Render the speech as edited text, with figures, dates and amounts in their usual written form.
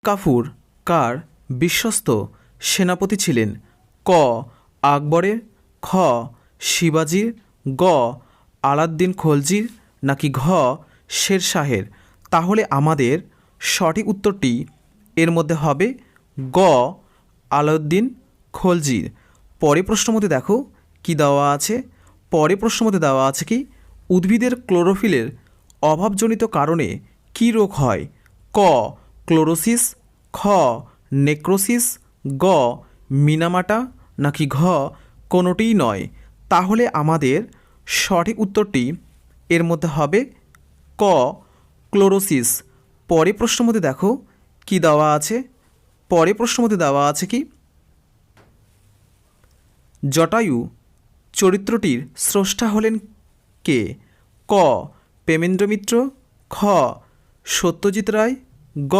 কাফুর কার বিশ্বস্ত সেনাপতি ছিলেন? ক আকবরের, খ শিবাজির, গ আলাউদ্দিন খলজির, নাকি ঘ শেরশাহের? তাহলে আমাদের সঠিক উত্তরটি এর মধ্যে হবে গ আলাউদ্দিন খলজির। পরে প্রশ্ন মধ্যে দেখো কি দেওয়া আছে। পরে প্রশ্ন মধ্যে দেওয়া আছে কি উদ্ভিদের ক্লোরোফিলের অভাবজনিত কারণে কী রোগ হয়? ক ক্লোরোসিস, খ নেক্রোসিস, গ মিনামাটা, নাকি ঘ কোনোটিই নয়? তাহলে আমাদের সঠিক উত্তরটি এর মধ্যে হবে ক ক্লোরোসিস। পরে প্রশ্ন মধ্যে দেখো কি দেওয়া আছে। পরে প্রশ্ন মধ্যে দেওয়া আছে কি জটায়ু চরিত্রটির স্রষ্টা হলেন কে? ক প্রেমেন্দ্র মিত্র, খ সত্যজিৎ রায়, গ